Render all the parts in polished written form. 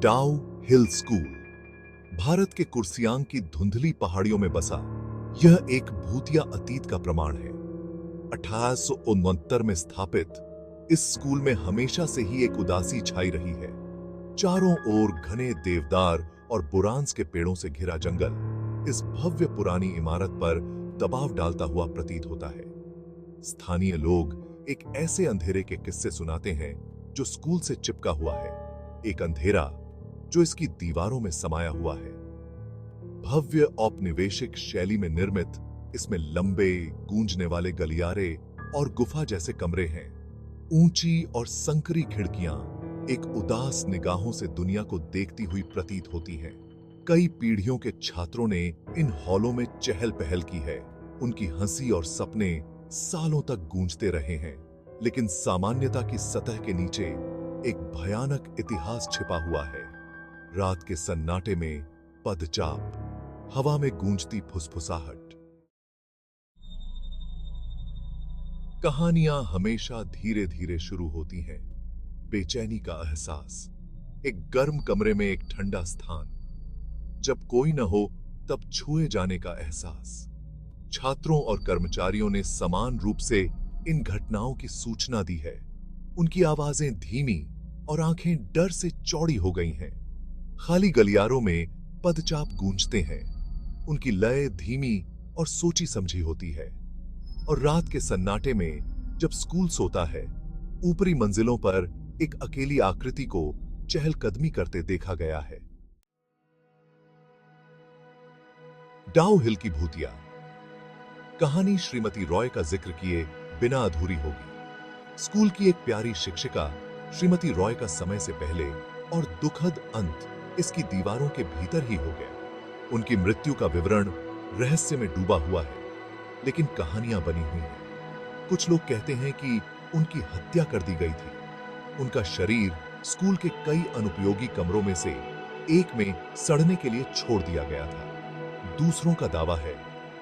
डाउ हिल स्कूल भारत के कुर्सियांग की धुंधली पहाड़ियों में बसा यह एक भूतिया अतीत का प्रमाण है। 1869 में स्थापित इस स्कूल में हमेशा से ही एक उदासी छाई रही है। चारों ओर घने देवदार और बुरांस के पेड़ों से घिरा जंगल इस भव्य पुरानी इमारत पर दबाव डालता हुआ प्रतीत होता है। स्थानीय लोग एक ऐसे अंधेरे के किस्से सुनाते हैं जो स्कूल से चिपका हुआ है, एक अंधेरा जो इसकी दीवारों में समाया हुआ है। भव्य औपनिवेशिक शैली में निर्मित इसमें लंबे गूंजने वाले गलियारे और गुफा जैसे कमरे हैं। ऊंची और संकरी खिड़कियां एक उदास निगाहों से दुनिया को देखती हुई प्रतीत होती हैं। कई पीढ़ियों के छात्रों ने इन हॉलों में चहल पहल की है। उनकी हंसी और सपने सालों तक गूंजते रहे हैं, लेकिन सामान्यता की सतह के नीचे एक भयानक इतिहास छिपा हुआ है। रात के सन्नाटे में पदचाप, हवा में गूंजती फुसफुसाहट। कहानियां हमेशा धीरे धीरे शुरू होती हैं। बेचैनी का एहसास, एक गर्म कमरे में एक ठंडा स्थान, जब कोई न हो तब छुए जाने का एहसास। छात्रों और कर्मचारियों ने समान रूप से इन घटनाओं की सूचना दी है। उनकी आवाजें धीमी और आंखें डर से चौड़ी हो गई हैं। खाली गलियारों में पदचाप गूंजते हैं। उनकी लय धीमी और सोची समझी होती है। और रात के सन्नाटे में जब स्कूल सोता है, ऊपरी मंजिलों पर एक अकेली आकृति को चहलकदमी करते देखा गया है। डाउ हिल की भूतिया कहानी श्रीमती रॉय का जिक्र किए बिना अधूरी होगी। स्कूल की एक प्यारी शिक्षिका श्रीमती रॉय का समय से पहले और दुखद अंत इसकी दीवारों के भीतर ही हो गया। उनकी मृत्यु का विवरण रहस्य में डूबा हुआ है, लेकिन कहानियां बनी हुई हैं। कुछ लोग कहते हैं कि उनकी हत्या कर दी गई थी। उनका शरीर स्कूल के कई अनुपयोगी कमरों में से एक में सड़ने के लिए छोड़ दिया गया था। दूसरों का दावा है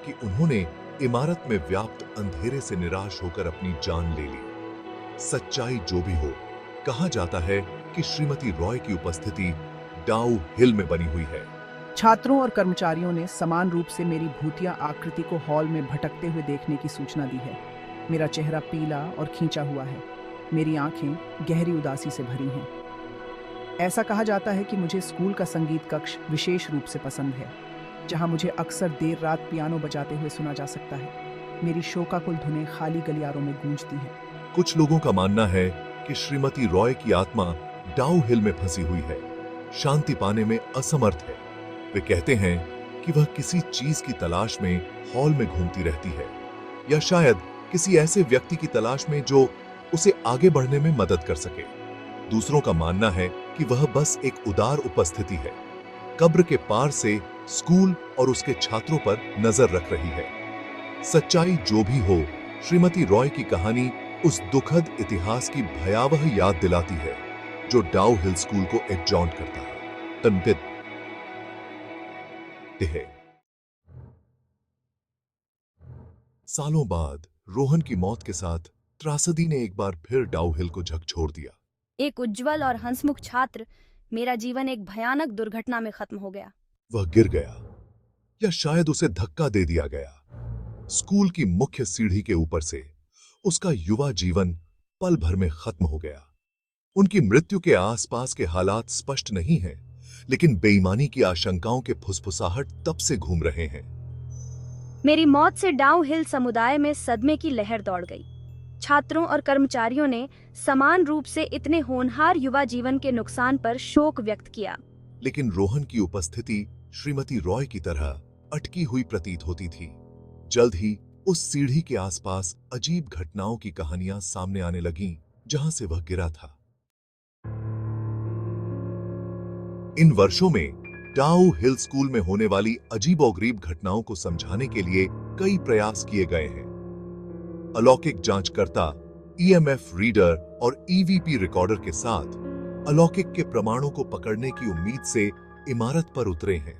कि उन्होंने इमारत में व्याप्त अंधेरे से निराश होकर अपनी जान ले ली। सच्चाई जो भी हो, कहा जाता है कि श्रीमती रॉय की उपस्थिति डाउ हिल में बनी हुई है। छात्रों और कर्मचारियों ने समान रूप से मेरी भूतिया आकृति को हॉल में भटकते हुए देखने की सूचना दी है। मेरा चेहरा पीला और खींचा हुआ है। मेरी आंखें गहरी उदासी से भरी हैं। ऐसा कहा जाता है कि मुझे स्कूल का संगीत कक्ष विशेष रूप से पसंद है, जहां मुझे अक्सर देर रात पियानो बजाते हुए सुना जा सकता है। मेरी शोकाकुल धुनें खाली गलियारों में गूंजती हैं। कुछ लोगों का मानना है कि श्रीमती रॉय की आत्मा डाउ हिल में फंसी हुई है, शांति पाने में असमर्थ है। वे कहते हैं कि वह किसी चीज की तलाश में हॉल में घूमती रहती है, या शायद किसी ऐसे व्यक्ति की तलाश में जो उसे आगे बढ़ने में मदद कर सके। दूसरों का मानना है कि वह बस एक उदार उपस्थिति है, कब्र के पार से स्कूल और उसके छात्रों पर नजर रख रही है। सच्चाई जो भी हो, श्रीमती रॉय की कहानी उस दुखद इतिहास की भयावह याद दिलाती है जो डाउ हिल स्कूल को एग्जॉन्ट करता है। तनकिद है। सालों बाद रोहन की मौत के साथ त्रासदी ने एक बार फिर डाउ हिल को झकझोर दिया। एक उज्जवल और हंसमुख छात्र, मेरा जीवन एक भयानक दुर्घटना में खत्म हो गया। वह गिर गया, या शायद उसे धक्का दे दिया गया। स्कूल की मुख्य सीढ़ी के ऊपर से उसका युवा जीवन पल भर में खत्म हो गया। उनकी मृत्यु के आसपास के हालात स्पष्ट नहीं हैं, लेकिन बेईमानी की आशंकाओं के फुसफुसाहट तब से घूम रहे हैं। मेरी मौत से डाउ हिल समुदाय में सदमे की लहर दौड़ गई। छात्रों और कर्मचारियों ने समान रूप से इतने होनहार युवा जीवन के नुकसान पर शोक व्यक्त किया। लेकिन रोहन की उपस्थिति श्रीमती रॉय की तरह अटकी हुई प्रतीत होती थी। जल्द ही उस सीढ़ी के आसपास अजीब घटनाओं की कहानियां सामने आने लगीं, जहां से वह गिरा था। इन वर्षों में डाउ हिल स्कूल में होने वाली अजीबोगरीब घटनाओं को समझाने के लिए कई प्रयास किए गए हैं। अलौकिक जांचकर्ता, ईएमएफ रीडर और ईवीपी रिकॉर्डर के साथ अलौकिक के प्रमाणों को पकड़ने की उम्मीद से इमारत पर उतरे हैं।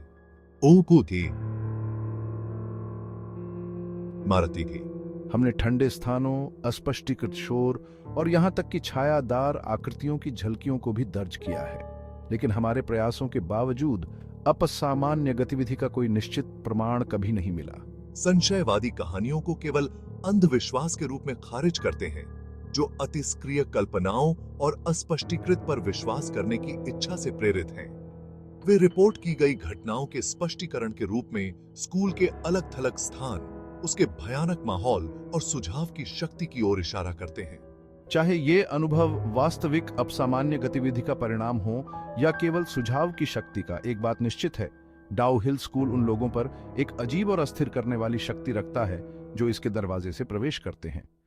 इमारती थी। हमने ठंडे स्थानों, अस्पष्टीकृत शोर और यहाँ तक कि छायादार आकृतियों की झलकियों को भी दर्ज किया है। लेकिन हमारे प्रयासों के बावजूद असामान्य गतिविधि का कोई निश्चित प्रमाण कभी नहीं मिला। संशयवादी कहानियों को केवल अंधविश्वास के रूप में खारिज करते हैं, जो अतिस्क्रिय कल्पनाओं और अस्पष्टीकृत पर विश्वास करने की इच्छा से प्रेरित हैं। वे रिपोर्ट की गई घटनाओं के स्पष्टीकरण के रूप में स्कूल के अलग-थलग स्थान, उसके भयानक माहौल और सुझाव की शक्ति की ओर इशारा करते हैं। चाहे ये अनुभव वास्तविक असामान्य गतिविधि का परिणाम हो या केवल सुझाव की शक्ति का, एक बात निश्चित है, डाउ हिल स्कूल उन लोगों पर एक अजीब और अस्थिर करने वाली शक्ति रखता है जो इसके दरवाजे से प्रवेश करते हैं।